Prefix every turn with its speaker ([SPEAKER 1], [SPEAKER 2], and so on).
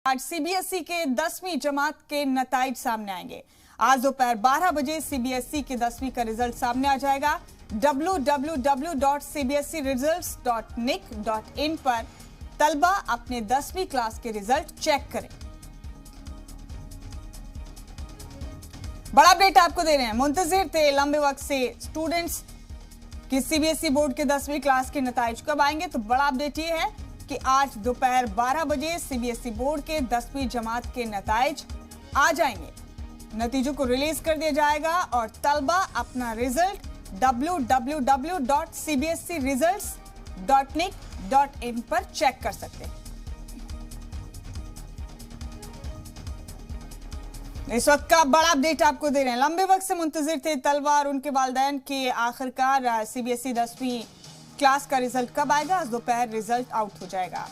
[SPEAKER 1] आज सीबीएसई के 10वीं जमात के नताइज सामने आएंगे। आज दोपहर 12 बजे सीबीएसई के 10वीं का रिजल्ट सामने आ जाएगा। www.cbseresults.nic.in पर तलबा अपने 10वीं क्लास के रिजल्ट चेक करें। बड़ा अपडेट आपको दे रहे हैं। मुंतजिर थे लंबे वक्त से स्टूडेंट्स कि सीबीएसई बोर्ड के 10वीं क्लास के नताइज कब आएंगे, तो बड़ा अपडेट ये है कि आज दोपहर 12 बजे सीबीएसई बोर्ड के 10वीं जमात के नताइज आ जाएंगे। नतीजों को रिलीज कर दिया जाएगा और तलबा अपना रिजल्ट www.cbseresults.nic.in पर चेक कर सकते हैं। इस वक्त का बड़ा अपडेट आपको दे रहे हैं। लंबे वक्त से मुंतजिर थे तलबा और उनके वालिदैन के आखिरकार सीबीएसई 10वीं क्लास का रिजल्ट कब आएगा। आज दोपहर रिजल्ट आउट हो जाएगा।